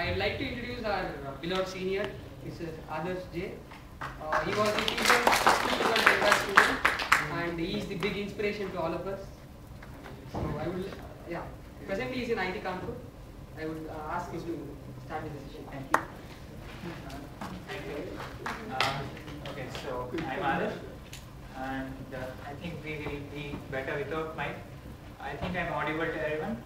I'd like to introduce our beloved senior, Mr. Adarsh J. He was a student and he is the big inspiration to all of us. So I would, presently he is in IT Kanpur. I would ask him to start with the session. Thank you. Thank you. Okay, so I'm Adarsh, and I think we will be better without mic. I think I'm audible to everyone.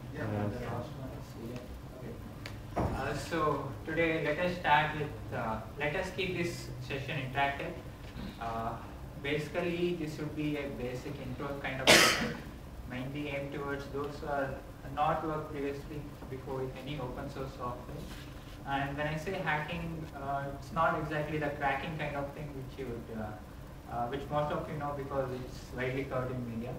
So today let us start with, let us keep this session interactive. Basically this would be a basic intro kind of session, mainly aimed towards those who are not worked previously before with any open source software. And when I say hacking, it's not exactly the cracking kind of thing which you would, which most of you know because it's widely covered in media.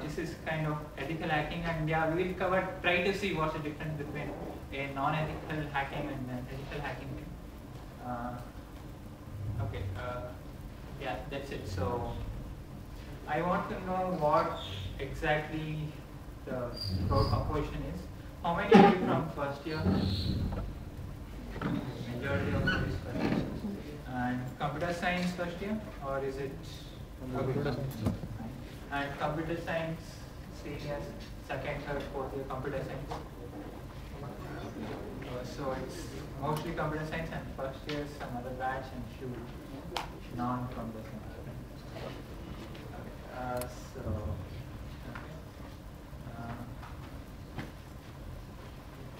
This is kind of ethical hacking, and yeah, we will try to see what's the difference between a non-ethical hacking and an ethical hacking. Okay, yeah, that's it. So I want to know what exactly the code composition is. How many are you from first year? Majority of it is first year. And computer science first year, or is it computer science? And computer science seniors, second, third, fourth year computer science. So it's mostly computer science, and first year some other batch and few non-computer science.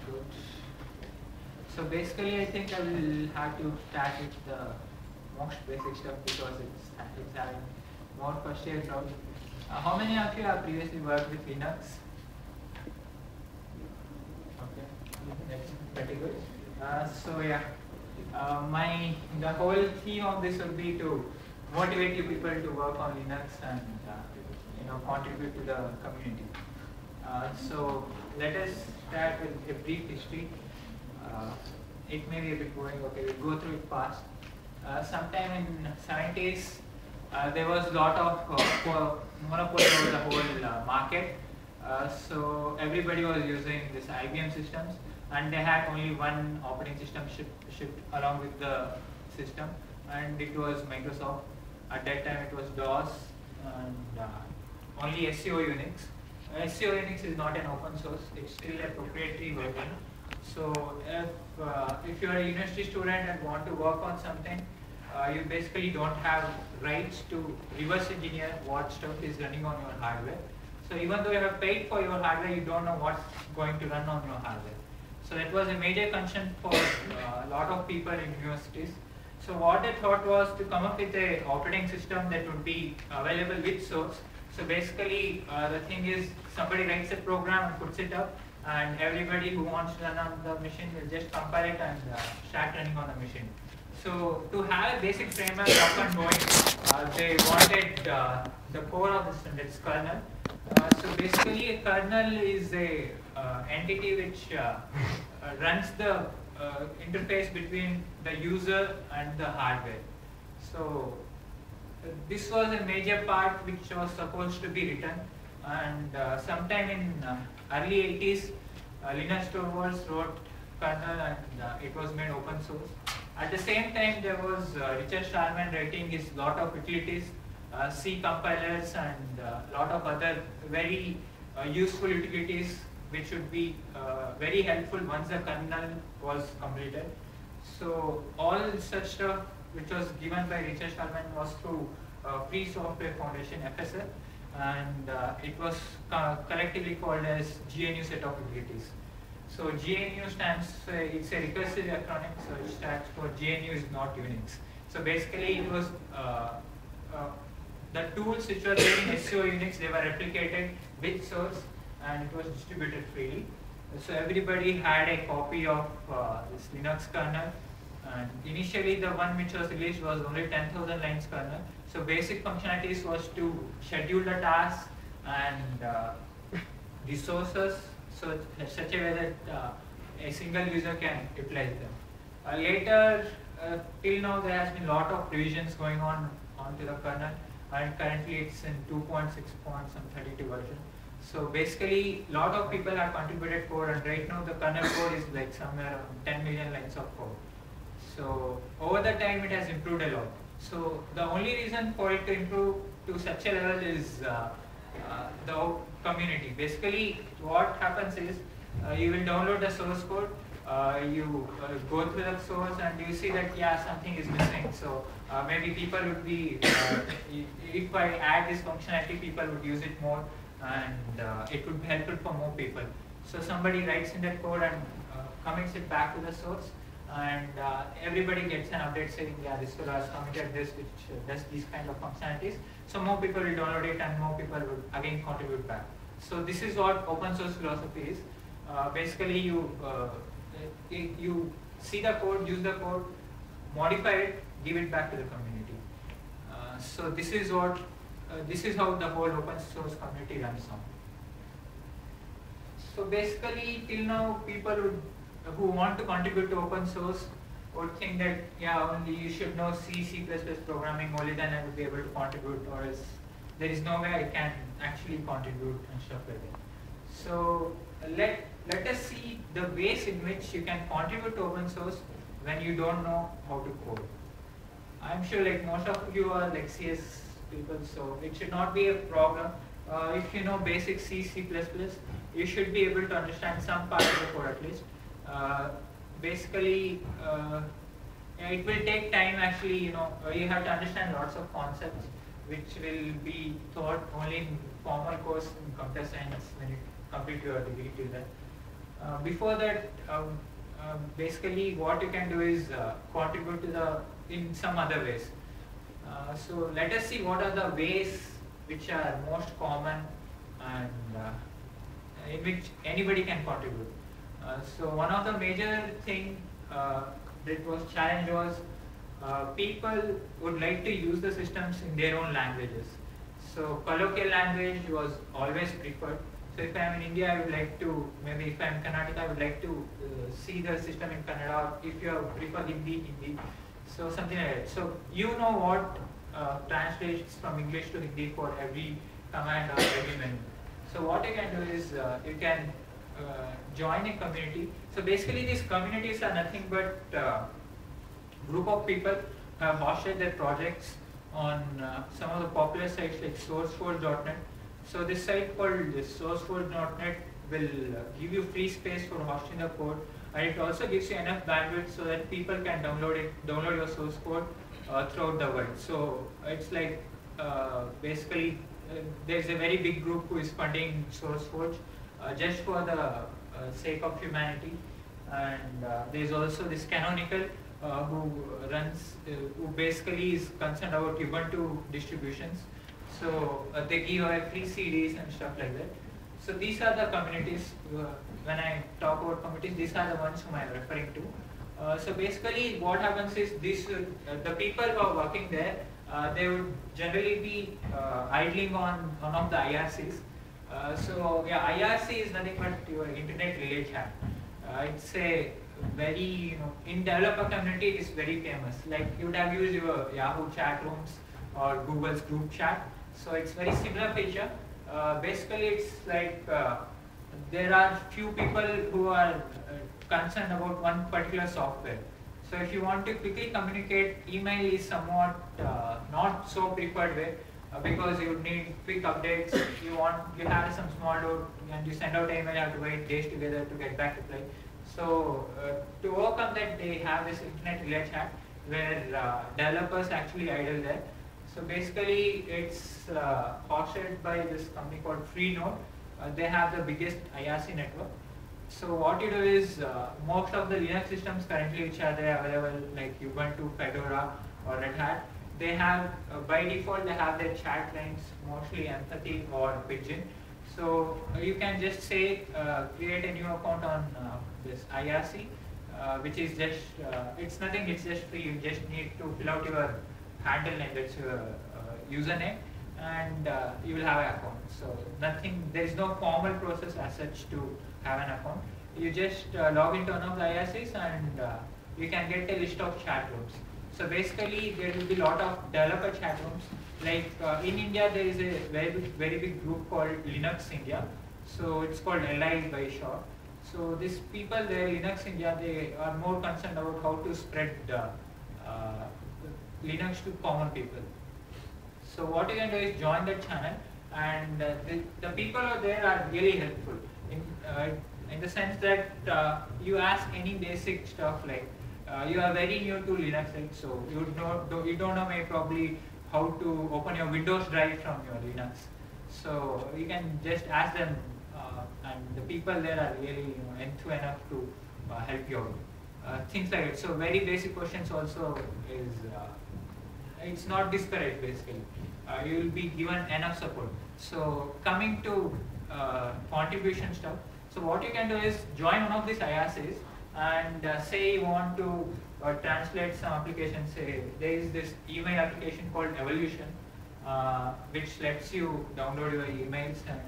Good. So basically, I think I will have to start with the most basic stuff because it's having more first year crowd. How many of you have previously worked with Linux? Okay, that's pretty good. So yeah, the whole theme of this would be to motivate you people to work on Linux and contribute to the community. So let us start with a brief history. It may be a bit boring. Okay, we'll go through it fast. Sometime in 70s, there was a lot of monopoly over the whole market. So everybody was using this IBM systems, and they had only one operating system shipped along with the system, and it was Microsoft. At that time it was DOS and only SCO Unix. SCO Unix is not an open source, it's still a proprietary version. So if you are a university student and want to work on something, you basically don't have rights to reverse engineer what stuff is running on your hardware. So even though you have paid for your hardware, you don't know what's going to run on your hardware. So that was a major concern for a lot of people in universities. So what I thought was to come up with an operating system that would be available with source. So basically the thing is, somebody writes a program and puts it up, and everybody who wants to run on the machine will just compile it and start running on the machine. So to have a basic framework up and going, they wanted the core of the system, that's kernel. So basically a kernel is a entity which runs the interface between the user and the hardware. So this was a major part which was supposed to be written, and sometime in early 80s, Linus Torvalds wrote kernel, and it was made open source. At the same time, there was Richard Stallman writing his lot of utilities, C compilers, and a lot of other very useful utilities which would be very helpful once the kernel was completed. So all such stuff which was given by Richard Stallman was through Free Software Foundation, FSF, and it was collectively called as GNU set of utilities. So GNU stands, it's a recursive acronym, so it stands for GNU is not Unix. So basically it was the tools which were there in SCO Unix, they were replicated with source, and it was distributed freely. So everybody had a copy of this Linux kernel, and initially the one which was released was only 10,000 lines kernel. So basic functionalities was to schedule the tasks and resources, so such a way that a single user can utilize them. Later, till now there has been a lot of revisions going on onto the kernel, and currently it's in 2.6.32 version. So basically, lot of people have contributed code, and right now the kernel code is like somewhere around 10 million lines of code. So over the time, it has improved a lot. So the only reason for it to improve to such a level is the community. Basically, what happens is you will download the source code, you go through the source, and you see that yeah, something is missing. So maybe people would be, if I add this functionality, people would use it more, and it would be helpful for more people. So somebody writes in that code and commits it back to the source, and everybody gets an update saying, yeah, this fellow has committed this, which does these kind of functionalities. So more people will download it, and more people will again contribute back. So this is what open source philosophy is. Basically, you see the code, use the code, modify it, give it back to the community. So this is what this is how the whole open source community runs on. So basically, till now, people who want to contribute to open source would think that yeah, only you should know C++ programming, only then I would be able to contribute, or else there is no way I can actually contribute and stuff like that. So let us see the ways in which you can contribute to open source when you don't know how to code. I'm sure like most of you are like CS people, so it should not be a problem. If you know basic C, C++, you should be able to understand some part of the code at least. Basically, it will take time actually, you have to understand lots of concepts which will be taught only in formal course in computer science when you complete your degree till that. Before that, basically what you can do is contribute to in some other ways. So let us see what are the ways which are most common and in which anybody can contribute. So one of the major thing that was challenged was people would like to use the systems in their own languages. So colloquial language was always preferred. So if I am in India, I would like to, maybe if I am in Karnataka, I would like to see the system in Kannada. If you prefer Hindi, Hindi. So something like that. So you know what translates from English to Hindi for every command or every menu. So what you can do is you can join a community. So basically these communities are nothing but group of people who have hosted their projects on some of the popular sites like sourceforge.net. So this site called sourceforge.net will give you free space for hosting the code, and it also gives you enough bandwidth so that people can download your source code throughout the world. So it's like basically there's a very big group who is funding SourceForge just for the sake of humanity, and there's also this Canonical who basically is concerned about Ubuntu distributions. So they give away free CDs and stuff like that. So these are the communities. When I talk about communities, these are the ones whom I am referring to. So basically what happens is the people who are working there, they would generally be idling on one of the IRCs. So yeah, IRC is nothing but your internet relay chat. It's a very, in developer community it is very famous. Like you would have used your Yahoo chat rooms or Google's group chat. So it's very similar feature. Basically it's like there are few people who are concerned about one particular software. So if you want to quickly communicate, email is somewhat not so preferred way because you need quick updates. You have some small load and you send out an email, you have to wait days together to get back reply. So to overcome that, they have this internet relay chat where developers actually idle there. So basically it's hosted by this company called Freenode. They have the biggest IRC network. So what you do is most of the Linux systems currently which are there available like Ubuntu, Fedora or Red Hat, they have by default they have their chat lines, mostly Empathy or Pidgin. So you can just say create a new account on this IRC, which is just it's nothing, it's just free. You just need to fill out your handle name, that's your username, and you will have an account. So nothing, there is no formal process as such to have an account. You just log into one of the IRCs and you can get a list of chat rooms. So basically, there will be a lot of developer chat rooms. Like in India, there is a very big group called Linux India. So it's called LI by short. So these people there, Linux India, they are more concerned about how to spread Linux to common people. So what you can do is join that channel, and the people out there are really helpful in the sense that you ask any basic stuff like you are very new to Linux, right? So you don't know maybe probably how to open your Windows drive from your Linux. So you can just ask them, and the people there are really enthused enough to help you out. Things like it. So very basic questions also is it's not discouraged basically. You will be given enough support. So coming to contribution stuff. So what you can do is join one of these IRCs and say you want to translate some application. Say there is this email application called Evolution, which lets you download your emails and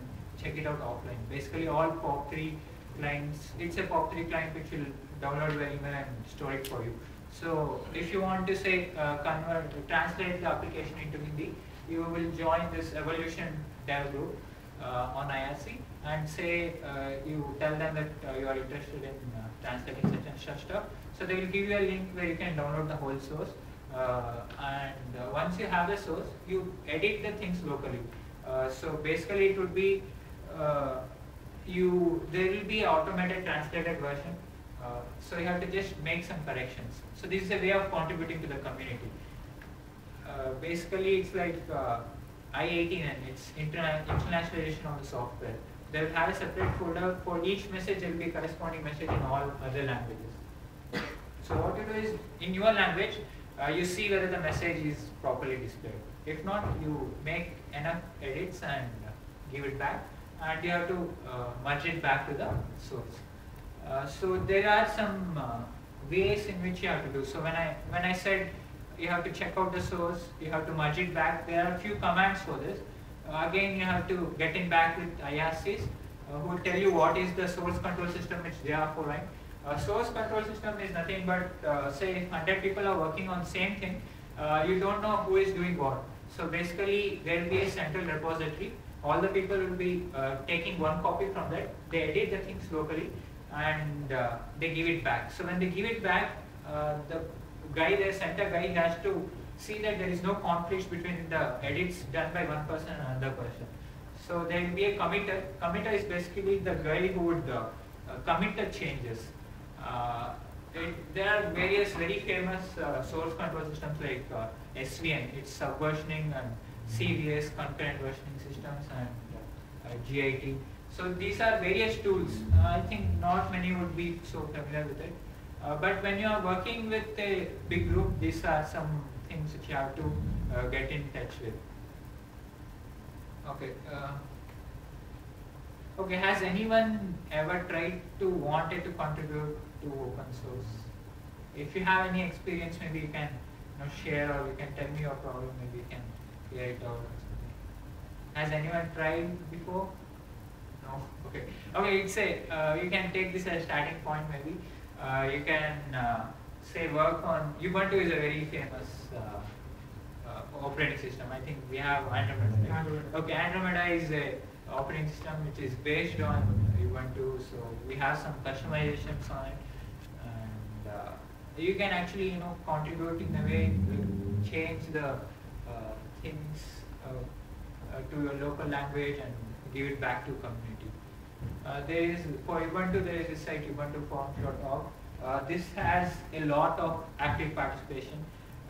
check it out offline. Basically all POP3 clients, it's a POP3 client which will download your email and store it for you. So if you want to say translate the application into Hindi, you will join this Evolution dev group on IRC and say you tell them that you are interested in translating such and such stuff. So they will give you a link where you can download the whole source, and once you have the source, you edit the things locally. So basically it would be there will be automated translated version. So you have to just make some corrections. So this is a way of contributing to the community. Basically it's like I-18N, it's internationalization of the software. They will have a separate folder for each message. There will be corresponding message in all other languages. So what you do is, in your language, you see whether the message is properly displayed. If not, you make enough edits and give it back, and you have to merge it back to the source. So there are some ways in which you have to do. So when I said you have to check out the source, you have to merge it back, there are a few commands for this. Again, you have to get in back with IRCs who will tell you what is the source control system which they are following. Source control system is nothing but say 100 people are working on same thing, you don't know who is doing what. So basically there will be a central repository. All the people will be taking one copy from that, they edit the things locally, and they give it back. So when they give it back, the guy, the center guy, has to see that there is no conflicts between the edits done by one person and another person. So there will be a committer. Committer is basically the guy who would commit the changes. There are various very famous source control systems like SVN, it's subversioning, and CVS, concurrent versioning systems, and GIT. So these are various tools. I think not many would be so familiar with it. But when you are working with a big group, these are some things that you have to get in touch with. Okay. Okay. Has anyone ever wanted to contribute to open source? If you have any experience, maybe you can share, or you can tell me your problem. Maybe you can clear it out or something. Has anyone tried before? No. Okay. Okay. It's you can take this as a starting point. Maybe you can say work on Ubuntu is a very famous operating system. I think we have Andromeda. Okay, Andromeda is a operating system which is based on Ubuntu, so we have some customizations on it, and you can actually contribute in a way to change the things to your local language and give it back to community. There is, for Ubuntu, there is this site ubuntuforms.org. This has a lot of active participation.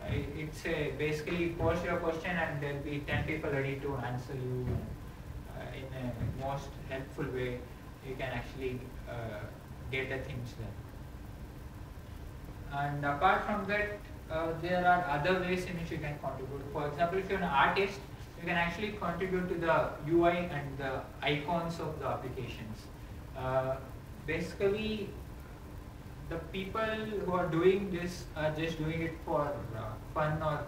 It's basically post your question and there will be 10 people ready to answer you in a most helpful way. You can actually get the things done. And apart from that, there are other ways in which you can contribute. For example, if you're an artist, you can actually contribute to the UI and the icons of the applications. Basically, the people who are doing this are just doing it for fun, or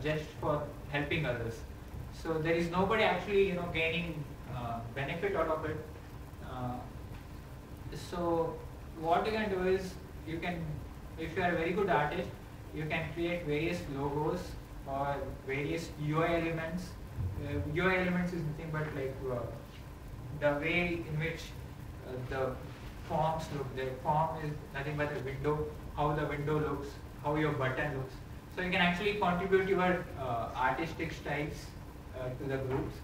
just for helping others. So there is nobody actually gaining benefit out of it. So what you can do is, you can, if you are a very good artist, you can create various logos or various UI elements. UI elements is nothing but like the way in which the forms look. The form is nothing but a window, how the window looks, how your button looks. So you can actually contribute your artistic styles to the groups,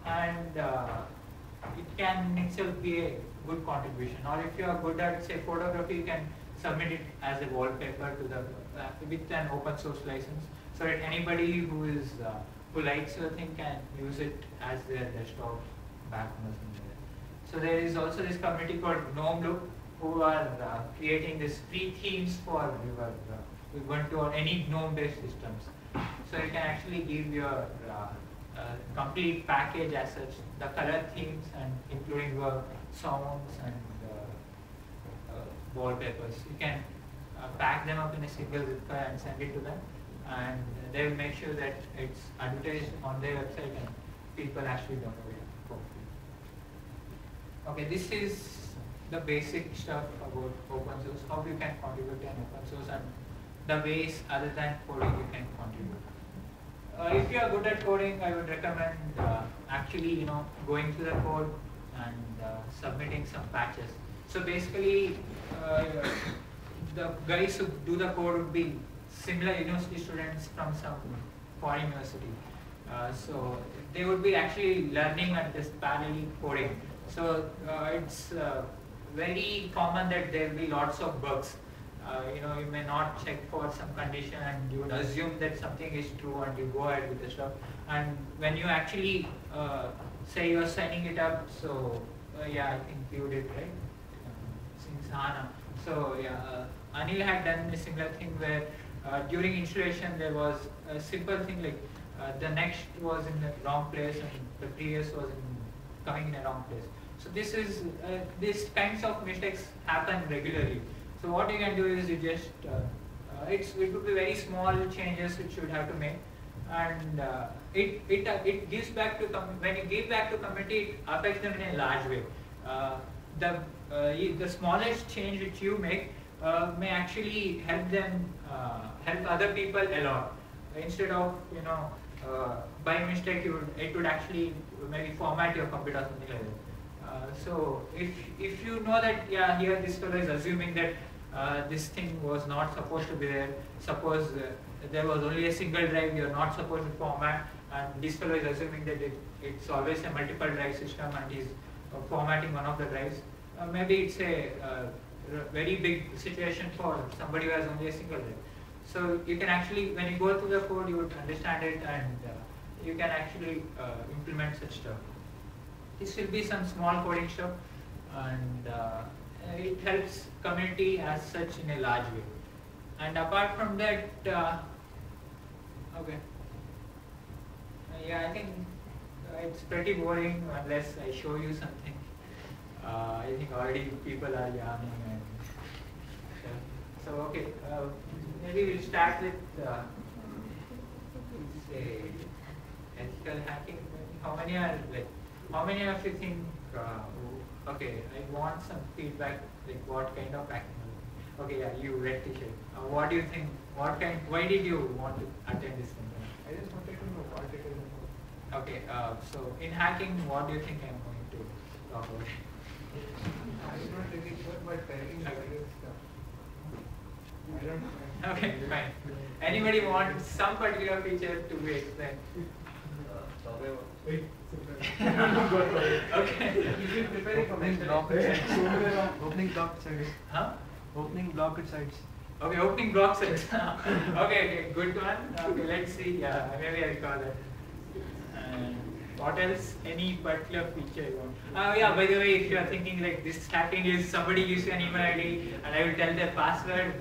and it can itself be a good contribution. Or if you are good at, say, photography, you can submit it as a wallpaper to the with an open source license, so that anybody who likes your thing can use it as their desktop background or something like that. So there is also this community called GNOME Look, who are creating these free themes for your Ubuntu or any GNOME-based systems. So you can actually give your complete package as such, the color themes and including your sounds and wallpapers. You can pack them up in a single zip file and send it to them, and they will make sure that it's advertised on their website and people actually download it for free. Okay, this is the basic stuff about open source, how you can contribute to an open source, and the ways other than coding you can contribute. If you are good at coding, I would recommend actually going through the code and submitting some patches. So basically, the guys who do the code would be similar university students from some foreign university. So they would be actually learning at this parallel coding. So it's very common that there will be lots of bugs. You may not check for some condition and you would assume that something is true and you go ahead with the stuff. And when you actually say you're signing it up, so yeah, I think you did, right? Since HANA. So yeah, Anil had done a similar thing where during installation there was a simple thing like the next was in the wrong place and the previous was coming in a wrong place. So these kinds of mistakes happen regularly. So what you can do is you just it would be very small changes which you would have to make, and it gives back to when you give back to community, it affects them in a large way. The smallest change which you make may actually help them help other people a lot. Instead of by mistake it would actually maybe format your computer or something like that. So if you know that here this fellow is assuming that this thing was not supposed to be there. Suppose there was only a single drive, you are not supposed to format, and this fellow is assuming that it's always a multiple drive system and he's formatting one of the drives. Maybe it's a very big situation for somebody who has only a single drive. So you can actually, when you go through the code, you would understand it, and you can actually implement such stuff. This will be some small coding stuff, and it helps community as such in a large way. And apart from that, okay, yeah, I think it's pretty boring unless I show you something. I think already people are yawning, and so okay, maybe we'll start with say ethical hacking. How many of you think? Okay, I want some feedback, like what kind of hacking? Okay, yeah, you red t-shirt. What do you think? Why did you want to attend this thing? I just wanted to know what it is about. Okay, so in hacking, what do you think I'm going to talk about? I'm not really sure, but telling various stuff. I don't know. Okay, fine. Anybody want some particular feature to be explained? Wait, Okay. you should prepare a comment. Opening block sites. Huh? Opening block sites. Okay, opening block sites. Okay, good one. Okay, let's see. Yeah, maybe I'll call it. What else? Any particular feature you want? Yeah, by the way, if you are thinking like this hacking is somebody gives you an email ID and I will tell their password,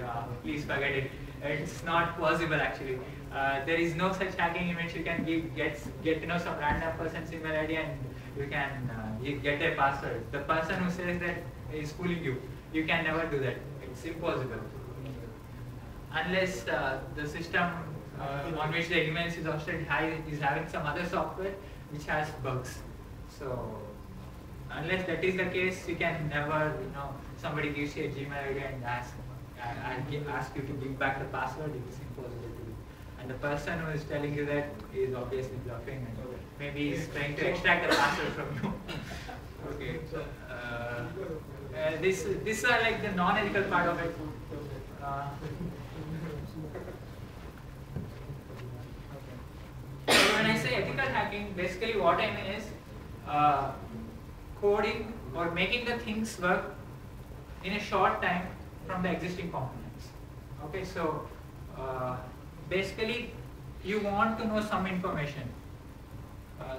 please forget it. It's not possible actually. There is no such hacking in which you can get some random person's email ID and you can get their password. The person who says that is fooling you. You can never do that. It's impossible. Unless the system on which the email is hosted is having some other software which has bugs. So unless that is the case, you can never, somebody gives you a Gmail ID and ask you to give back the password, it is impossible to do. And the person who is telling you that is obviously bluffing and maybe he's trying to extract the password from you. Okay. These are like the non-ethical part of it. So when I say ethical hacking, basically what I mean is coding or making the things work in a short time from the existing components. Okay, so basically you want to know some information.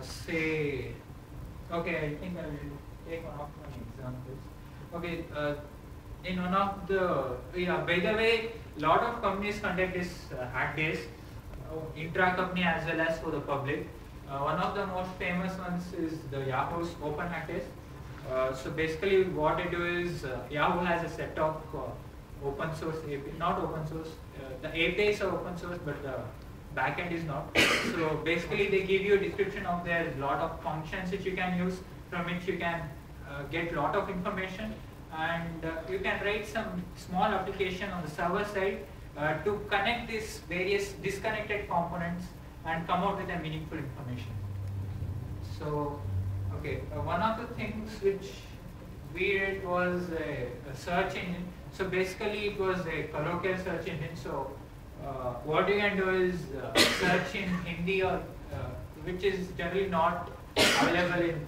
Say, okay, I think I will take one of my examples. Okay, in one of the, by the way, lot of companies conduct this hack days, intra-company as well as for the public. One of the most famous ones is the Yahoo's Open Hack Days. So basically what I do is Yahoo has a set of open source API, not open source, the APIs are open source but the backend is not. So basically they give you a description of their lot of functions which you can use, from which you can get lot of information, and you can write some small application on the server side to connect these various disconnected components and come out with a meaningful information. So okay, one of the things which we did was a search engine. So basically it was a colloquial search engine. So what you can do is search in Hindi, or which is generally not available in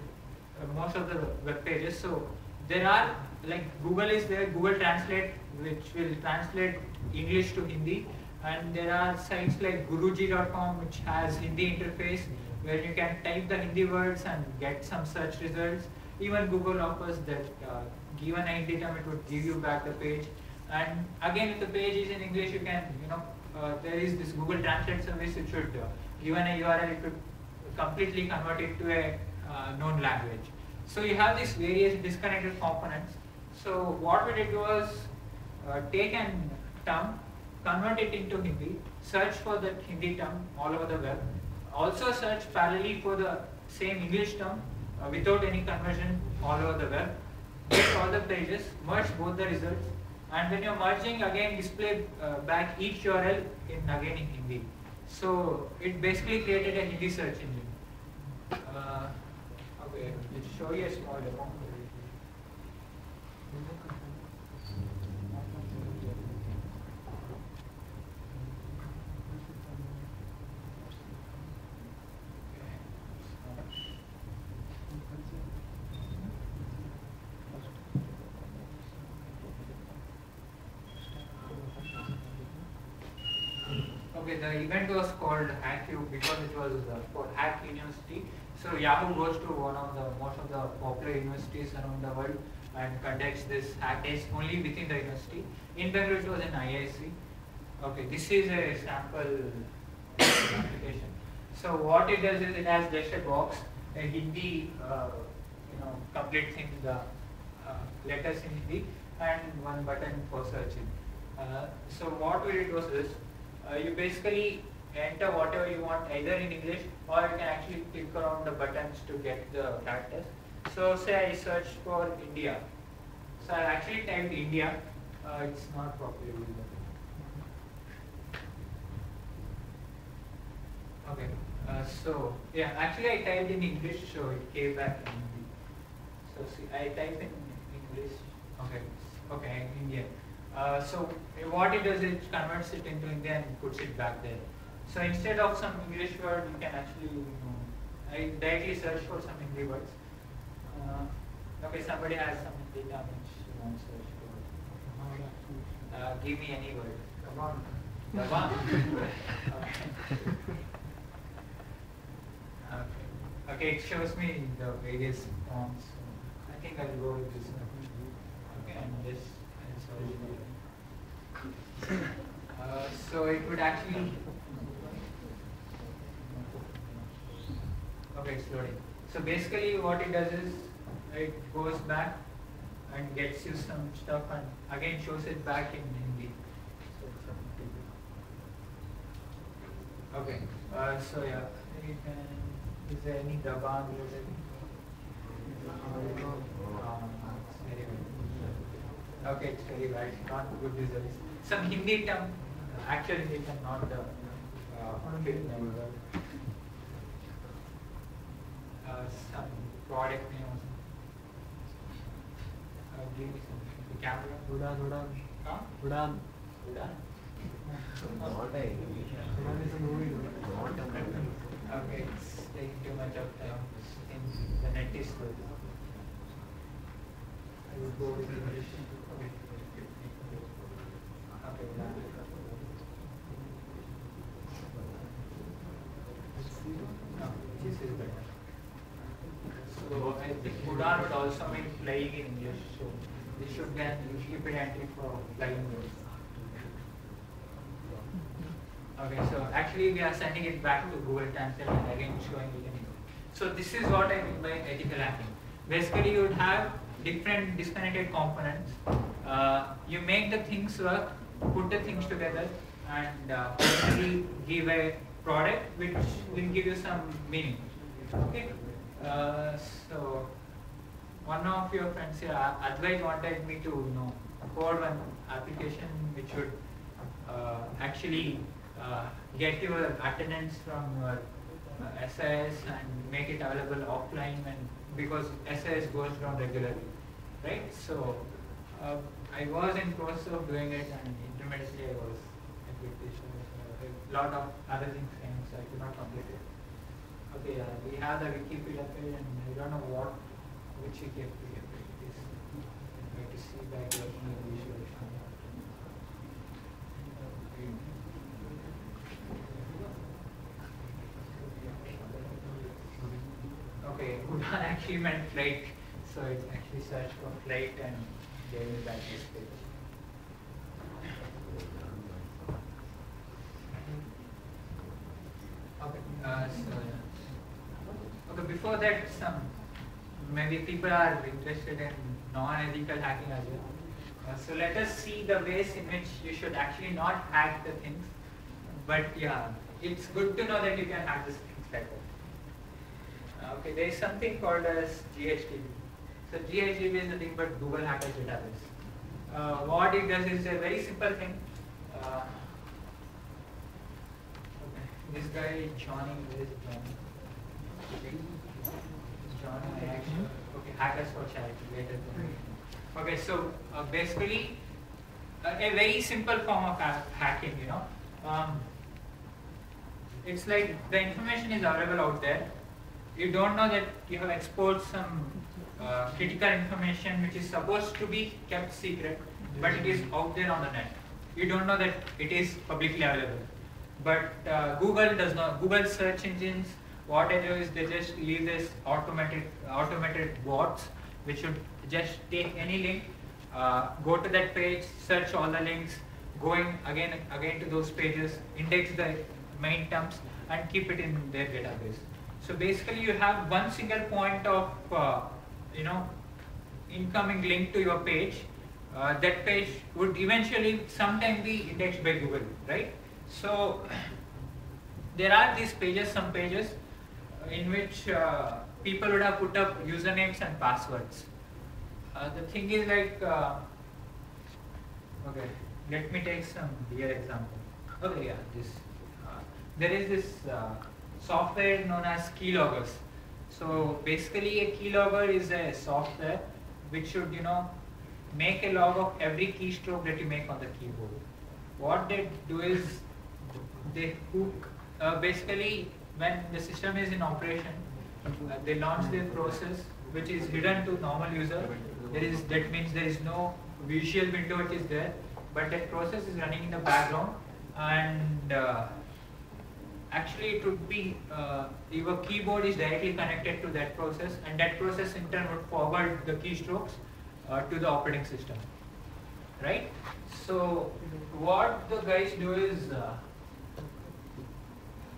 most of the web pages. So there are, like Google is there, Google Translate, which will translate English to Hindi, and there are sites like Guruji.com which has Hindi interface where you can type the Hindi words and get some search results. Even Google offers that given a Hindi term, it would give you back the page. And again, if the page is in English, you can, there is this Google Translate service which should, given a URL, it could completely convert it to a known language. So you have these various disconnected components. So what we did was take a term, convert it into Hindi, search for that Hindi term all over the web, also search parallelly for the same English term without any conversion all over the web, get all the pages, merge both the results, and when you're merging, again display back each URL again in Hindi. So it basically created a Hindi search engine. Okay, let's show you a small demo. Okay, the event was called HackU because it was for Hack University. So Yahoo goes to most of the popular universities around the world and conducts this hack days only within the university. In Bangalore, it was in IISc. Okay, this is a sample application. So what it does is it has just a box, a Hindi, complete thing, the letters in Hindi, and one button for searching. So what we did was this. You basically enter whatever you want either in English, or you can actually click around the buttons to get the characters. So say I search for India. So I actually typed India. It's not properly visible. Okay. So yeah, actually I typed in English, so it came back in Hindi. So see, I type in English. Okay, Indian. So what it does is it converts it into Indian and puts it back there. So instead of some English word, you can actually, I directly search for some Hindi words. Okay, somebody has some data which you want to search for. Give me any word. Come on. Okay, it shows me the various forms. So I think I'll go with this one. Okay, and this. So it would actually, okay, it's loading. So basically what it does is it goes back and gets you some stuff and again shows it back in Hindi. Okay, so yeah, is there any Dabang related? Very good. Okay, it's very bad. Not good results. Some Hindi term, actual Hindi term, not the fake name. Some product name or something. Give me some. The camera. Udan. Huh? Udan. Udan? Udan is a movie. Okay, it's taking too much of time. In the net is slow. I will go with English. Okay. Okay, Udan. No, this is better. So I think Udan would also mean flying in English. So this should be an equivalent for flying words. Okay, so actually we are sending it back to Google Translate and again showing it in English. So this is what I mean by ethical hacking. Basically you would have different disconnected components. You make the things work, put the things together and finally give a product which will give you some meaning. Okay. So one of your friends here, Advait, wanted me to code one application which would actually get your attendance from your SIS and make it available offline, and because SIS goes down regularly, right? So I was in process of doing it, and intermittently I was a lot of other things came, so I could not complete it. Okay, we have the Wikipedia page, and I don't know which Wikipedia page it is. I'm going to see that working in visual. Okay, Udan actually meant flight, so it actually searched for flight and gave me back this page. Okay, okay. Before that, maybe people are interested in non-ethical hacking as well. So let us see the ways in which you should actually not hack the things. But yeah, it's good to know that you can hack these things better. Okay, there is something called as GHDB. So GHDB is nothing but Google Hackers Database. What it does is a very simple thing. Okay. This guy Johnny, where is Johnny? Johnny, okay, Hackers for Charity. Later. Okay, so basically a very simple form of hacking. It's like the information is available out there. You don't know that you have exposed some critical information which is supposed to be kept secret, but it is out there on the net. You don't know that it is publicly available. But Google does not. Google search engines, what they do is they just leave this automated bots which should just take any link, go to that page, search all the links, going again to those pages, index the main terms, and keep it in their database. So basically, you have one single point of incoming link to your page. That page would eventually sometime be indexed by Google, right? So there are these pages, some pages in which people would have put up usernames and passwords. The thing is like, okay, let me take some real example. Okay, yeah, there is this software known as keyloggers. So basically a keylogger is a software which should make a log of every keystroke that you make on the keyboard. What they do is they hook, basically when the system is in operation, they launch their process which is hidden to normal user. That means there is no visual window which is there, but that process is running in the background, and actually it would be your keyboard is directly connected to that process, and that process in turn would forward the keystrokes to the operating system, right? So what the guys do is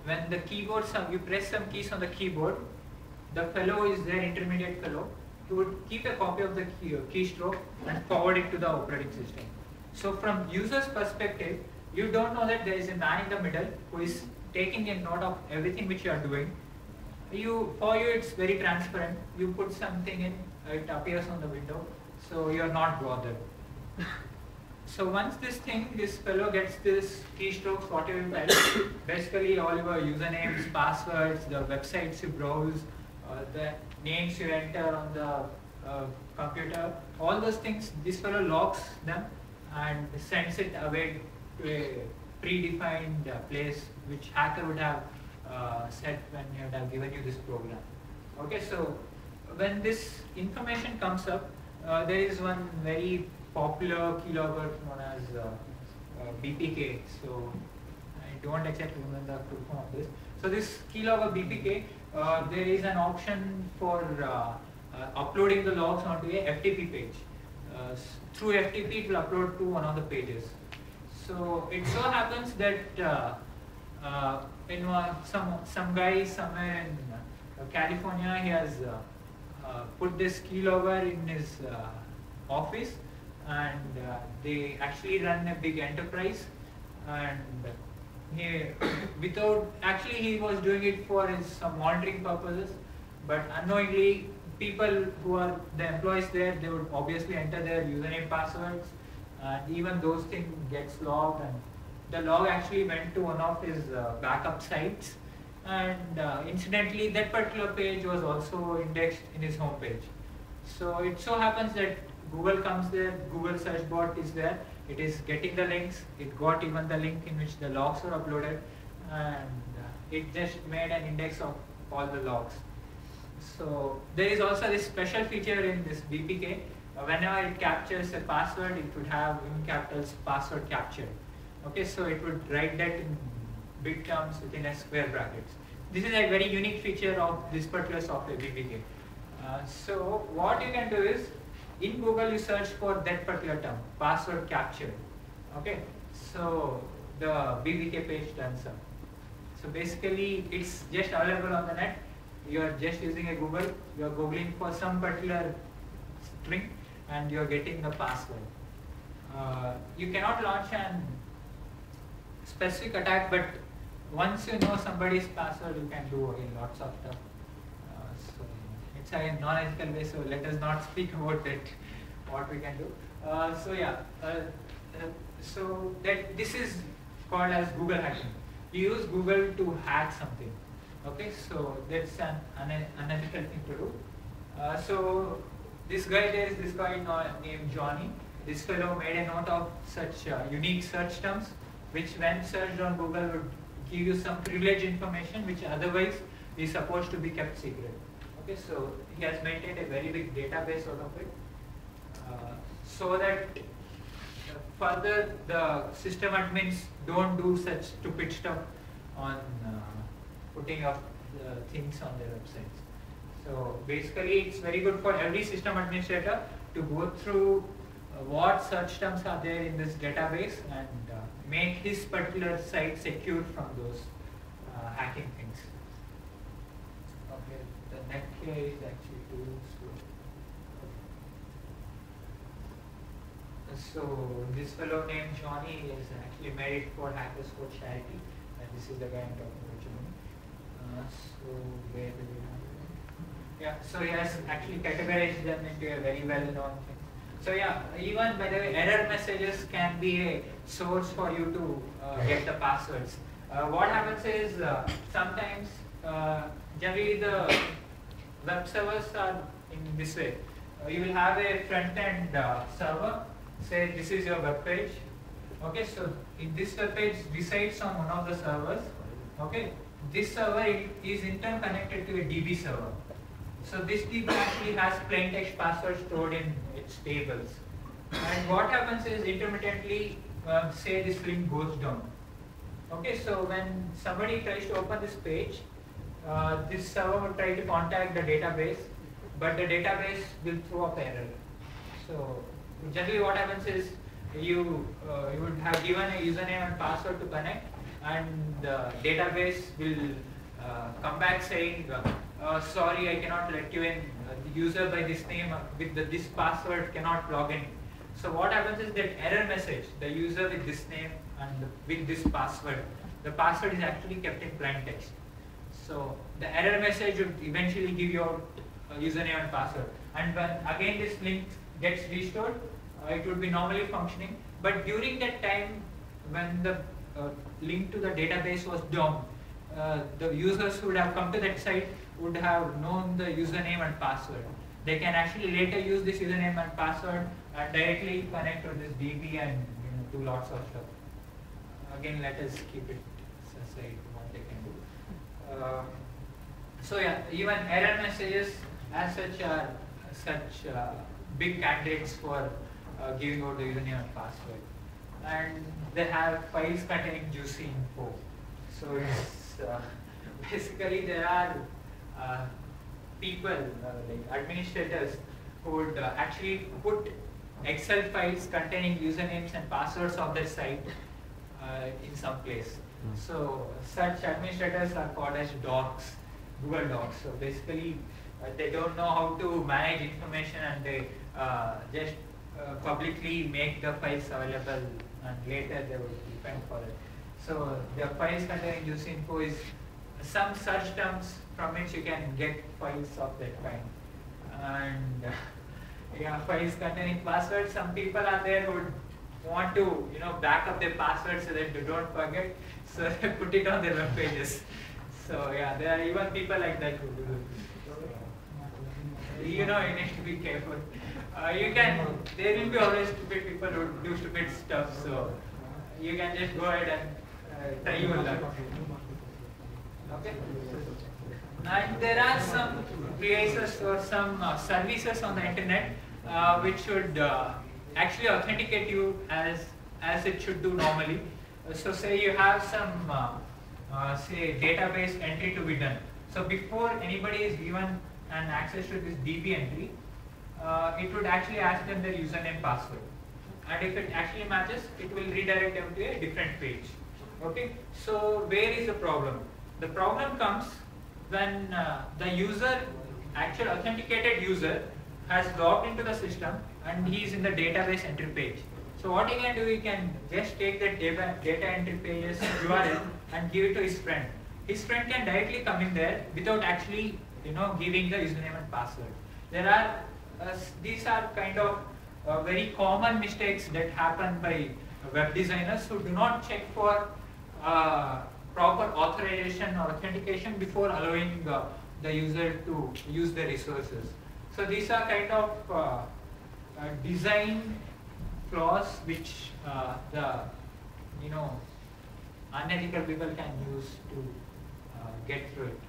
when the keyboards, you press some keys on the keyboard, the fellow is there, intermediate fellow, he would keep a copy of the keystroke and forward it to the operating system. So from user's perspective, you don't know that there is a man in the middle who is taking a note of everything which you are doing. For you it's very transparent. You put something in, it appears on the window, so you are not bothered, So once this fellow gets this keystrokes, whatever you type, basically all your usernames, passwords, the websites you browse, the names you enter on the computer, all those things, this fellow logs them and sends it away to a predefined place which hacker would have set when he would have given you this program. Okay, so when this information comes up, there is one very popular keylogger known as BPK. So I don't exactly remember the full form of this. So this keylogger BPK, there is an option for uploading the logs onto a FTP page. Through FTP, it will upload to one of the pages. So it so happens that some guy somewhere in California, he has put this keylogger in his office, and they actually run a big enterprise, and he was doing it for some monitoring purposes, but unknowingly people who are the employees there, they would obviously enter their username passwords, and even those things gets logged, and the log actually went to one of his backup sites, and incidentally that particular page was also indexed in his home page. So it so happens that Google comes there, Google search bot is there, it is getting the links, it got even the link in which the logs were uploaded, and it just made an index of all the logs. So there is also this special feature in this BPK. Whenever it captures a password, it would have in capitals password captured. Okay, so it would write that in big terms within a square brackets. This is a very unique feature of this particular software, BPK. So what you can do is, in Google you search for that particular term, password captured. Okay, so the BPK page turns up. So basically it's just available on the net. You are just using a Google, you are googling for some particular string, and you are getting the password. You cannot launch an specific attack, but once you know somebody's password, you can do lots of stuff. So it's a non-ethical way, so let us not speak about it, what we can do. So that this is called as Google hacking. You use Google to hack something. Okay, so that's an unethical thing to do. So this guy, there is this guy named Johnny. This fellow made a note of such unique search terms, which when searched on Google would give you some privileged information which otherwise is supposed to be kept secret. Okay, so he has maintained a very big database out of it, so that further the system admins don't do such stupid stuff on putting up things on their websites. So basically it's very good for every system administrator to go through what search terms are there in this database and make his particular site secure from those hacking things. Okay, the net here is actually too slow. So this fellow named Johnny is actually made it for Hackers for Charity, and this is the guy I'm talking about, Johnny. So where do we have it? Yeah, so he has actually categorized them into a very well-known thing. So yeah, even by the way, error messages can be a source for you to get the passwords. What happens is sometimes, generally the web servers are in this way. You will have a front-end server. Say this is your web page. Okay, so if this web page resides on one of the servers, okay, this server is in turn connected to a DB server. So this DB actually has plain text passwords stored in its tables. And what happens is intermittently, say this link goes down. Okay, so when somebody tries to open this page, this server will try to contact the database, but the database will throw up error. So generally what happens is you would have given a username and password to connect, and the database will come back saying, sorry, I cannot let you in. The user by this name with this password cannot log in. So what happens is that error message, the user with this name and with this password, the password is actually kept in plain text. So the error message would eventually give you a username and password. And when again this link gets restored, it would be normally functioning. But during that time, when the link to the database was down, the users who would have come to that site would have known the username and password. They can actually later use this username and password and directly connect to this DB and do lots of stuff. Again, let us keep it aside what they can do. So yeah, even error messages as such are such big candidates for giving out the username and password. And they have files containing juicy info. So it's basically there are people like administrators who would actually put Excel files containing usernames and passwords of their site in some place. So such administrators are called as docs, Google Docs. So basically they don't know how to manage information and they just publicly make the files available and later they will depend for it. So the files containing juicy info is some search terms from which you can get files of that kind. And yeah, files containing passwords, some people are there who would want to back up their passwords so that they don't forget, so they put it on their web pages. So yeah, there are even people like that who do this. You need to be careful. There will be always stupid people who do stupid stuff, so you can just go ahead and try your luck. Okay? And there are some places or some services on the internet which should actually authenticate you as it should do normally. So say you have some say database entry to be done. So before anybody is given an access to this DB entry, it would actually ask them their username password. And if it actually matches, it will redirect them to a different page. Okay? So where is the problem? The problem comes when the user, actual authenticated user, has logged into the system and he is in the database entry page. So what he can do, he can just take that data entry page's URL and give it to his friend. His friend can directly come in there without actually giving the username and password. There are these are kind of very common mistakes that happen by web designers who do not check for proper authorization or authentication before allowing the user to use the resources. So these are kind of design flaws which the unethical people can use to get through it.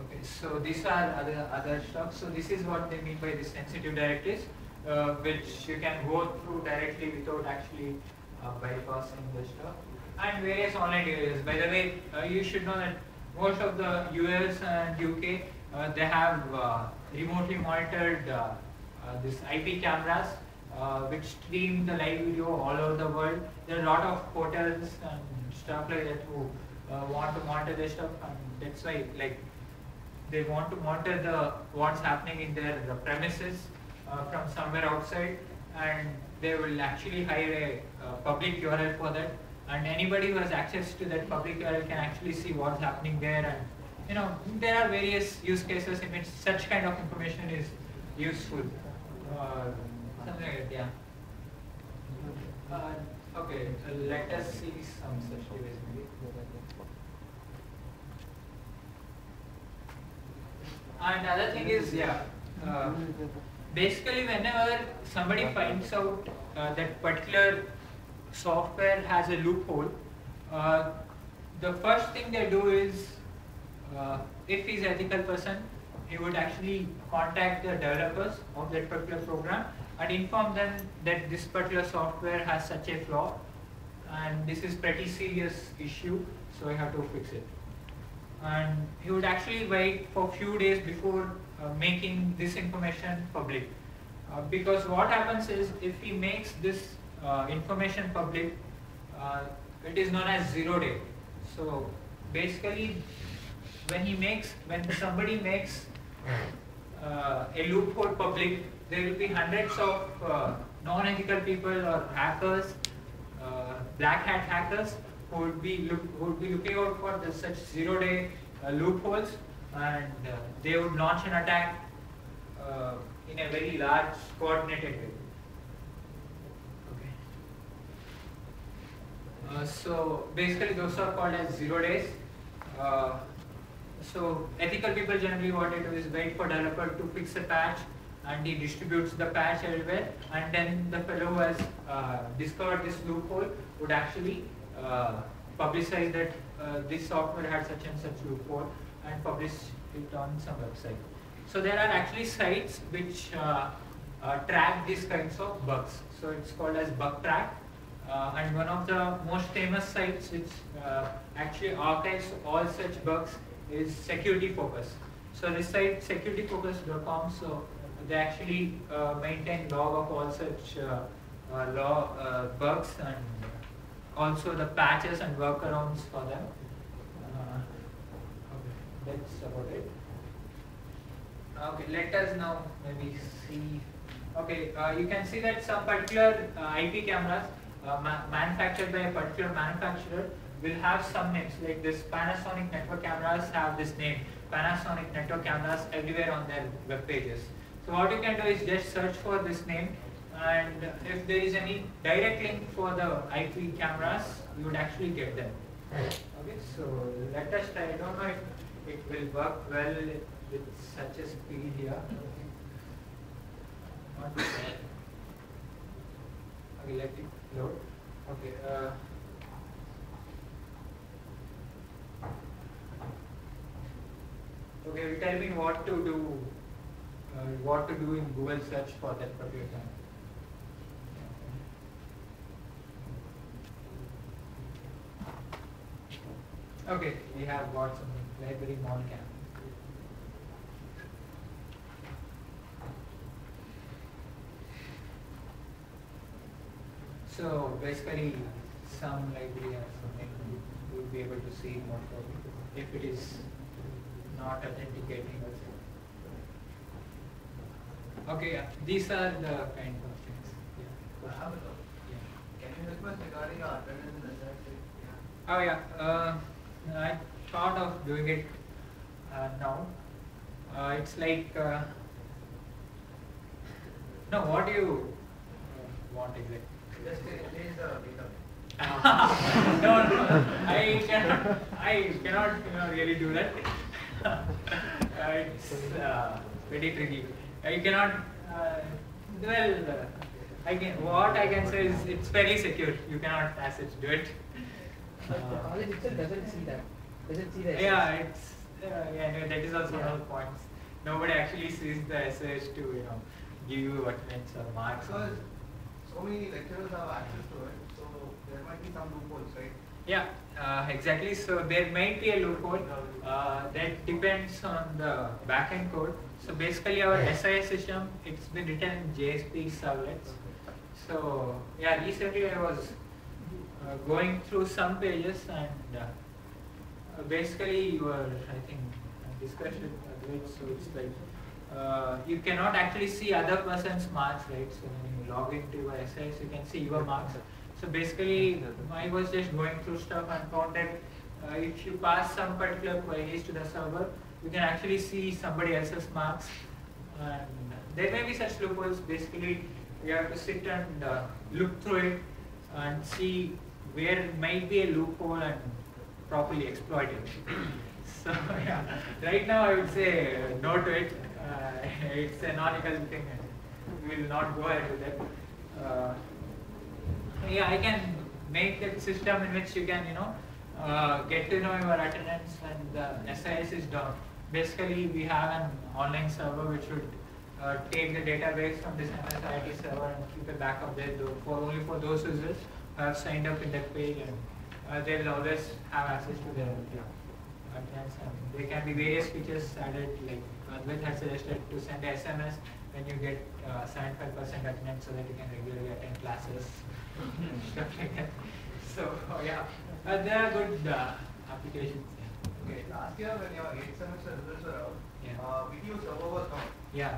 Okay, so these are other stuff. So this is what they mean by the sensitive directives, which you can go through directly without actually bypassing the stuff. And various online areas. By the way, you should know that most of the US and UK they have remotely monitored this IP cameras which stream the live video all over the world. There are a lot of hotels and stuff like that who want to monitor their stuff, and that's why they want to monitor what's happening in their premises from somewhere outside, and they will actually hire a public URL for that, and anybody who has access to that public URL can actually see what's happening there. And there are various use cases in which such kind of information is useful. Something like that, yeah. Okay, let us see some such device maybe. And other thing is, basically whenever somebody finds out that particular software has a loophole, the first thing they do is, if he's an ethical person, he would actually contact the developers of that particular program and inform them that this particular software has such a flaw and this is pretty serious issue, so I have to fix it. And he would actually wait for a few days before making this information public. Because what happens is, if he makes this information public, it is known as 0 day. So basically, when somebody makes a loophole public, there will be hundreds of non-ethical people or hackers, black hat hackers, who would be looking out for such 0 day loopholes, and they would launch an attack in a very large coordinated way. So basically those are called as 0 days. So ethical people generally what they do is wait for developer to fix a patch and he distributes the patch everywhere, and then the fellow who has discovered this loophole would actually publicize that this software had such and such loophole and publish it on some website. So there are actually sites which track these kinds of bugs. So it's called as Bugtrack. And one of the most famous sites which actually archives all such bugs is Security Focus. So this site securityfocus.com, so they actually maintain log of all such bugs and also the patches and workarounds for them. Okay, that's about it. Okay, let us now maybe see. Okay, you can see that some particular IP cameras manufactured by a particular manufacturer will have some names, like this Panasonic network cameras have this name, Panasonic network cameras, everywhere on their web pages. So what you can do is just search for this name, and if there is any direct link for the IP cameras, you would actually get them. Okay, so let us try. I don't know if it will work well with such a speed here. Okay, let it load. Okay. Okay, tell me what to do. What to do in Google search for that particular time. Okay, we have got some library Moncam. So basically, some library or something you will be able to see more probably if it is not authenticating. Okay, yeah. These are the kind of things. Yeah. Can you help us regarding our attendance in the Oh yeah, I thought of doing it now. It's like, no, what do you want exactly? Just erase the data. No, I cannot really do that. It's very tricky. You cannot, what I can say is it's very secure. You cannot as such do it. But the college itself doesn't see that. Doesn't see the Yeah, it's no, that is also one of the points. Nobody actually sees the essays to give you attendance or marks. Because so many lecturers have access to it, so there might be some loopholes, right? Yeah, exactly. So there might be a loophole that depends on the backend code. So basically our SIS system, it's been written in JSP servlets. So yeah, recently I was going through some pages and basically you were, I think, discussion of it. So it's like you cannot actually see other person's marks, right? So when you log into your SIS, you can see your marks. So basically, I was just going through stuff and found that if you pass some particular queries to the server, you can actually see somebody else's marks. And there may be such loopholes. Basically, you have to sit and look through it and see where it might be a loophole and properly exploit it. So yeah, right now I would say no to it. It's a non-ethical thing. We will not go ahead with that. Yeah, I can make that system in which you can, get to know your attendance and the SIS is done. Basically, we have an online server which would take the database from this MSIT server and keep a backup there only for those users who have signed up in that page, and they will always have access to their attendance. And there can be various features added, like Advait has suggested to send a SMS when you get 75% attendance so that you can regularly attend classes, stuff like that. So yeah, there are good applications. Okay, last year when your 8th semester results were out, Yeah. video server was down. Yeah.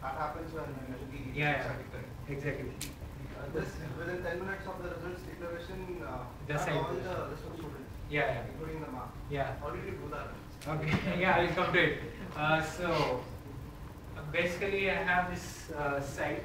That happens when the Yeah, exactly. This within 10 minutes of the results declaration, The have site all goes. the list of students, Yeah, including the mark. yeah. How did you do that? Okay, yeah, I'll come to it. So basically, I have this site.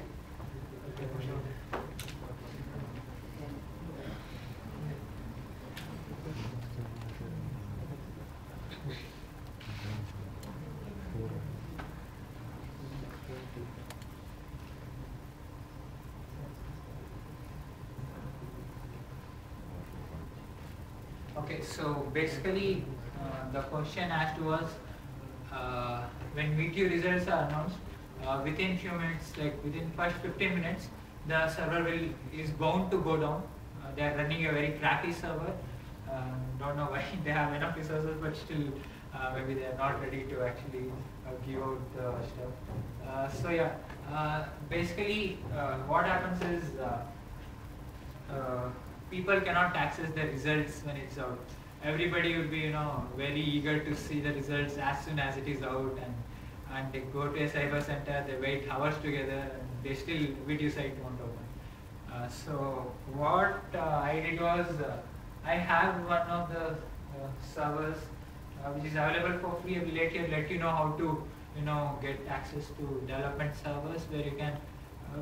Okay, so basically the question asked was when VTU results are announced, within few minutes, like within first 15 minutes, the server is bound to go down. They are running a very crappy server. Don't know why they have enough resources, but still maybe they are not ready to actually give out the stuff. So yeah, basically what happens is people cannot access the results when it's out. Everybody would be, very eager to see the results as soon as it is out, and they go to a cyber center, they wait hours together, and they still video site won't open. So what I did was I have one of the servers which is available for free. I will let you know how to get access to development servers where you can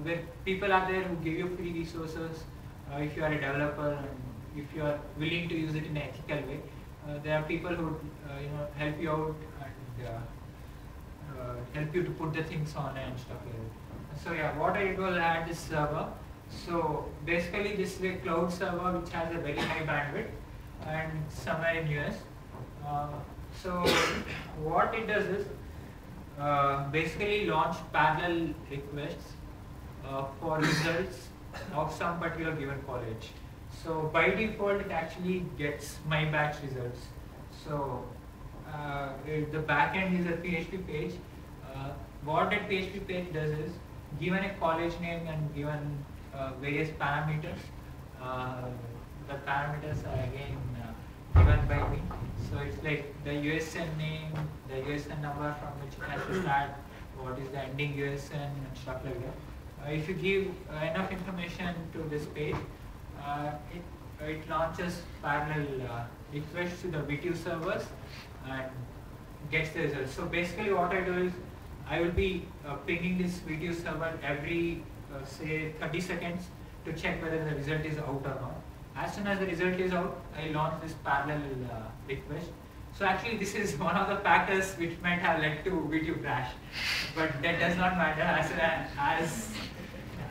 where people are there who give you free resources. If you are a developer and if you are willing to use it in an ethical way, there are people who help you out and help you to put the things on and stuff like that. So yeah, what I did was I had this server. So basically this is a cloud server which has a very high bandwidth and somewhere in US. So what it does is basically launch parallel requests for results of some particular given college. So by default it actually gets my batch results. So the backend is a PHP page. What that PHP page does is, given a college name and given various parameters, the parameters are again given by me. So it's like the USN name, the USN number from which it has to start, what is the ending USN and stuff like that. If you give enough information to this page, it launches parallel requests to the VTU servers and gets the results. So basically what I do is, I will be pinging this VTU server every say 30 seconds to check whether the result is out or not. As soon as the result is out, I launch this parallel request. So actually this is one of the factors which might have led to VTU crash, but that does not matter as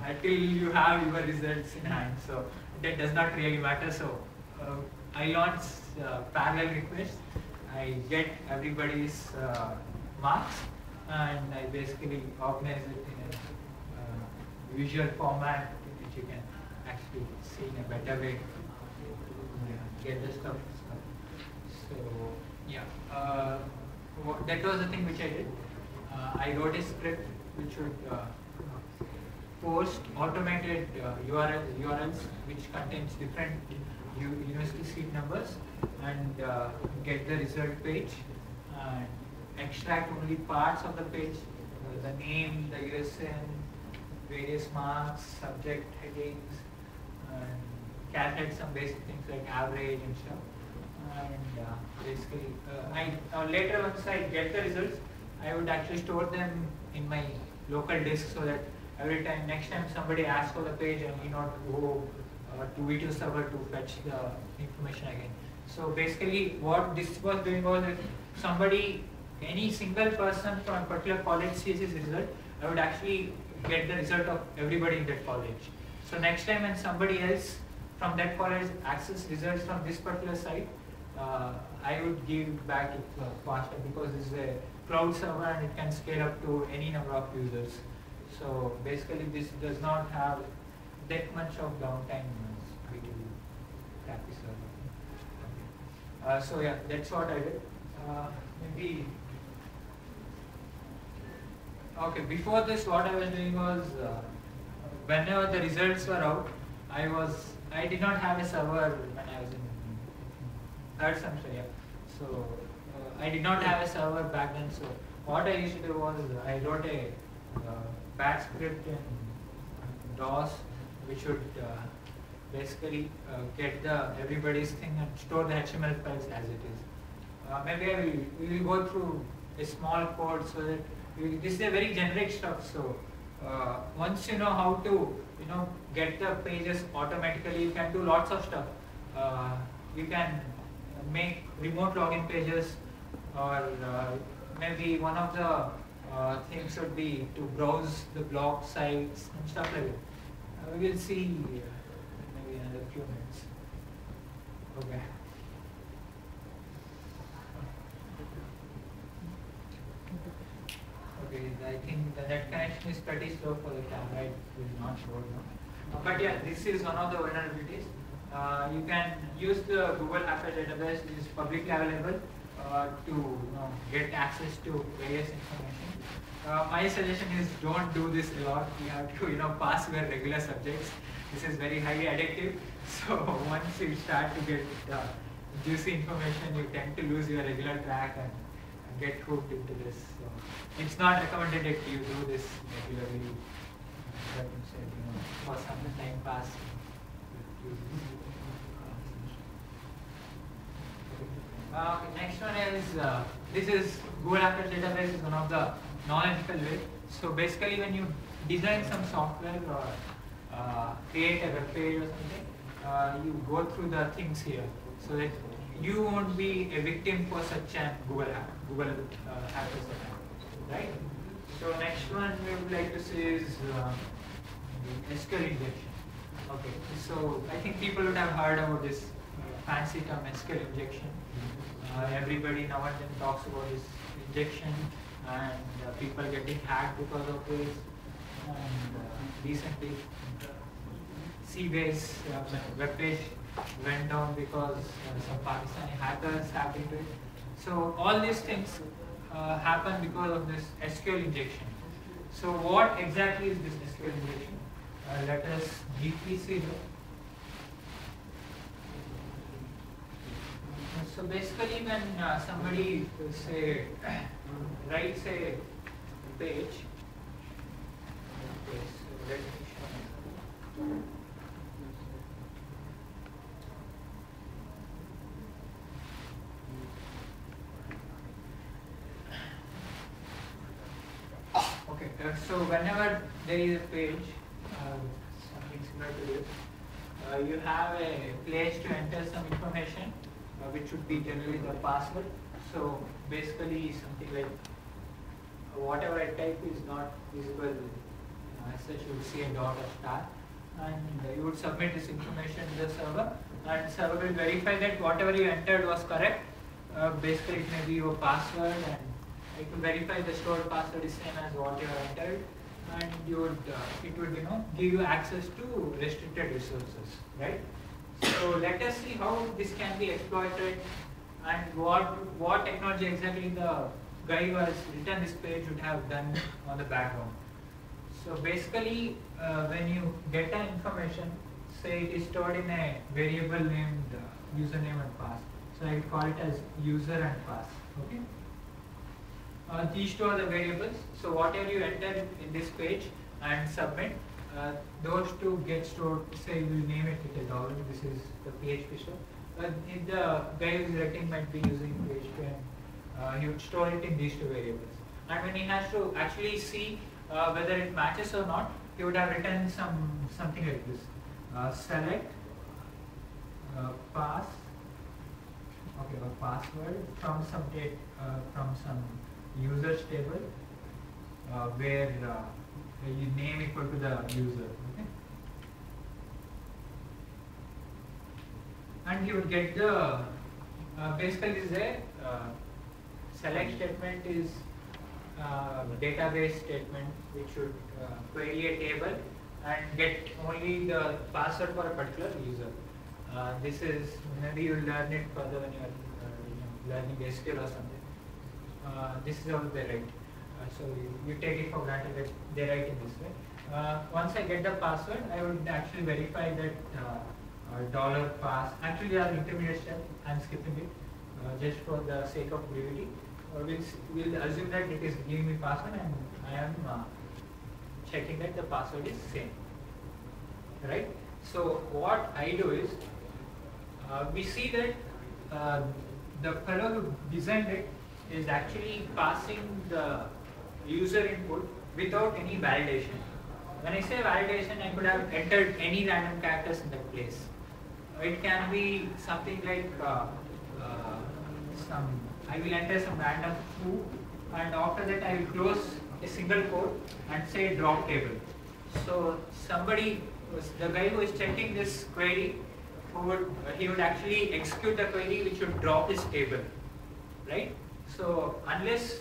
until you have your results in hand. So that does not really matter. So I launch parallel requests, I get everybody's marks, and I basically organize it in a visual format which you can actually see in a better way, get the stuff. So yeah, that was the thing which I did. I wrote a script which would post automated URLs which contains different university seat numbers and get the result page and extract only parts of the page, the name, the USN, various marks, subject headings, and calculate some basic things like average and stuff. And basically, later once I get the results, I would actually store them in my local disk so that every time, next time somebody asks for the page, I need not go to VTU server to fetch the information again. So basically, what this was doing was that somebody, any single person from a particular college sees his result, I would actually get the result of everybody in that college. So next time when somebody else from that college access results from this particular site, I would give back it faster because this is a cloud server and it can scale up to any number of users. So basically this does not have that much of downtime as we do crappy server. So yeah, that's what I did. Maybe okay, before this what I was doing was whenever the results were out, I did not have a server when I was in third semester, yeah. So I did not have a server back then. So what I used to do was I wrote a batch script in DOS which would basically get everybody's thing and store the HTML files as it is. Maybe we will go through a small code so that this is a very generic stuff. So once you know how to get the pages automatically, you can do lots of stuff. You can make remote login pages, or maybe one of the things would be to browse the blog sites and stuff like that. We will see maybe in another few minutes. Okay. connection is pretty slow for the camera, it will not load now. But yeah, this is one of the vulnerabilities. You can use the Google Apache database, which is publicly available, to get access to various information. My suggestion is don't do this a lot. You have to pass your regular subjects. This is very highly addictive. So once you start to get juicy information, you tend to lose your regular track and get hooked into this. So it's not recommended that you do this regularly. But instead, for some time pass. Next one is this is Google Apache database is one of the non-ethical way. So basically, when you design some software or create a web page or something, you go through the things here so that you won't be a victim for such an Google Apache attack, right? So next one we would like to see is SQL injection. Okay, so I think people would have heard about this fancy term SQL injection. Everybody now and then talks about this injection and people getting hacked because of this. And recently, Seabase web page went down because some Pakistani hackers hacked into it. So all these things happen because of this SQL injection. So what exactly is this SQL injection? Let us deeply see that. So basically, when somebody writes a page, okay, so let me show. Okay, so whenever there is a page, something similar to this, you have a place to enter some information, which would be generally the password. So basically something like whatever I type is not visible as such. You would see a dot or star, and you would submit this information to the server, and server will verify that whatever you entered was correct. Basically it may be your password, and it will verify the stored password is same as what you have entered, and you would it would give you access to restricted resources, right? So let us see how this can be exploited and what technology exactly the guy who has written this page would have done on the background. So basically, when you get an information, say it is stored in a variable named username and pass. So I would call it as user and pass. Okay. These two are the variables. So whatever you enter in this page and submit, those two get stored. Say we will name it with $. This is the PHP store. If the guy who is writing might be using PHP, and he would store it in these two variables. And when he has to actually see whether it matches or not, he would have written something like this: select pass, okay, or password from some from some users table where you name equal to the user. Okay? And you would get the basically this is a select statement is database statement which should query a table and get only the password for a particular user. This is maybe you will learn it further when you are learning SQL or something. This is how they write. So you take it for granted that they write in this way. Once I get the password, I would actually verify that $pass. Actually, there are intermediate steps. I'm skipping it just for the sake of brevity. We'll assume that it is giving me password, and I am checking that the password is same. Right. So what I do is we see that the fellow who designed it is actually passing the user input without any validation. When I say validation, I could have entered any random characters in that place. It can be something like I will enter some random foo, and after that I will close a single quote and say drop table. So the guy who is checking this query, he would actually execute the query which would drop this table, right? So unless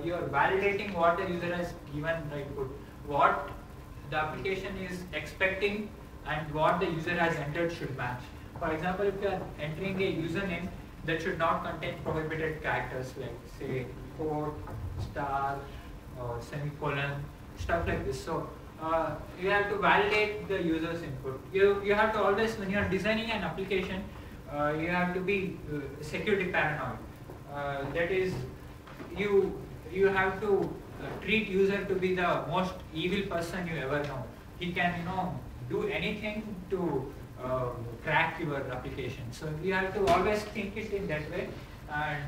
you are validating what the user has given input, what the application is expecting and what the user has entered should match. For example, if you are entering a username, that should not contain prohibited characters like say quote, star, or semicolon, stuff like this. So you have to validate the user's input. You have to always, when you are designing an application, you have to be security paranoid. That is, you have to treat user to be the most evil person you ever know. He can do anything to crack your application. So you have to always think it in that way and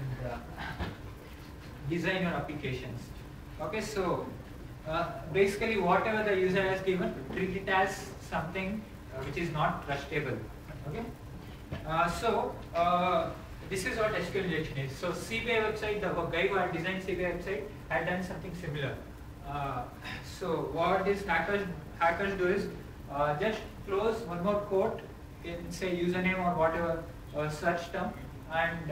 design your applications. Okay, so basically whatever the user has given, treat it as something which is not trustable. Okay, so this is what SQL injection is. So CBI website, the guy who had designed CBI website had done something similar. So what these hackers do is just close one more quote in say username or whatever search term and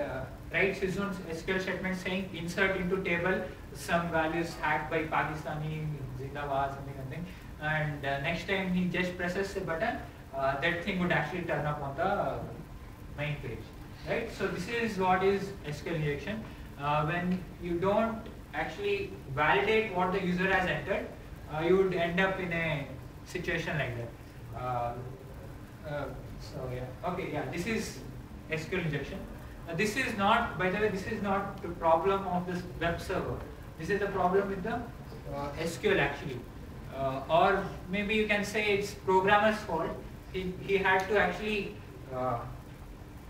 writes his own SQL statement saying insert into table some values hacked by Pakistani Zindabad something, and next time he just presses a button, that thing would actually turn up on the main page. Right? So this is what is SQL injection. When you don't actually validate what the user has entered, you would end up in a situation like that. So yeah, okay, yeah, this is SQL injection. This is not, by the way, this is not the problem of this web server. This is the problem with the SQL actually. Or maybe you can say it's programmer's fault. He had to actually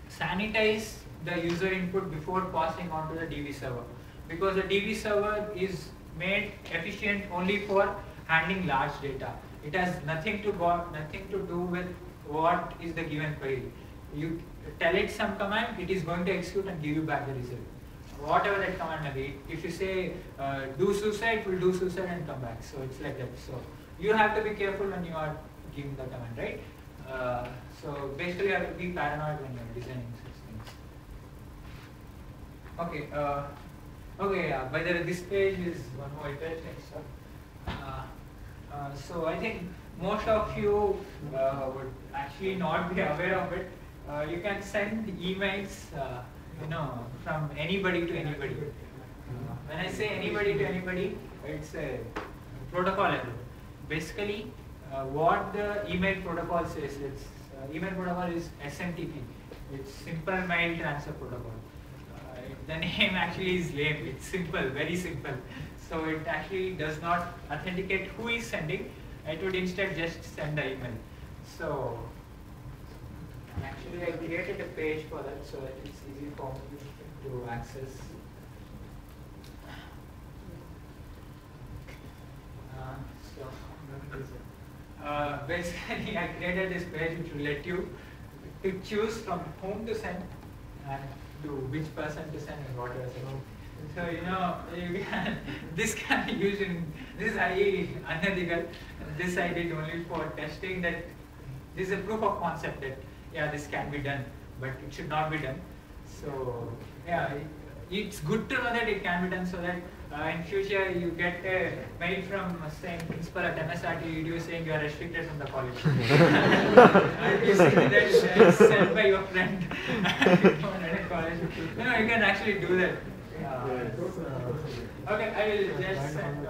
sanitize the user input before passing on to the DB server, because the DB server is made efficient only for handling large data. It has nothing to do with what is the given query. You tell it some command, it is going to execute and give you back the result. Whatever that command may be. If you say do suicide, it will do suicide and come back. So it's like that. So you have to be careful when you are giving the command, right? So basically you have to be paranoid when you are designing such things. Okay. Okay. Yeah. By the way, this page is one more interesting stuff. So I think most of you would actually not be aware of it. You can send emails, from anybody to anybody. When I say anybody to anybody, it's a protocol error. Basically, what the email protocol says is, email protocol is SMTP. It's Simple Mail Transfer Protocol. The name actually is lame. It's simple, very simple. So it actually does not authenticate who is sending. It would instead just send the email. So actually I created a page for that so that it's easy for me to access. Basically I created this page which will let you to choose from whom to send and to which person to send and what to send. So you can, this can be used in, this is unethical. This I did only for testing that this is a proof of concept that yeah, this can be done, but it should not be done. So yeah, it's good to know that it can be done so that in future you get a mail from saying principal at MSRT saying you are restricted from the college. You see that it's sent by your friend. You don't at a college. You can actually do that. Okay, I will just send a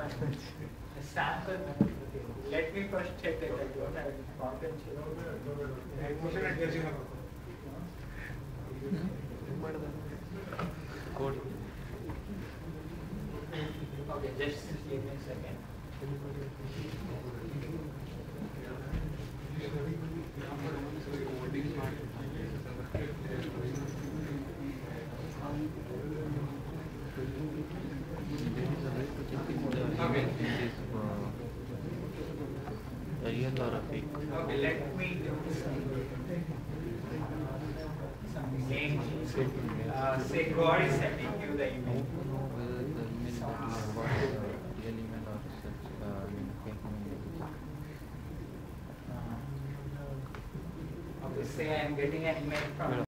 sample. Let me first check that I don't have any problems. Okay, just give me a second. Okay. Real or a fake? Okay, let me do some name. Say God is sending you the email. Whether the email was real email or such fake email. Okay, say I am getting an email from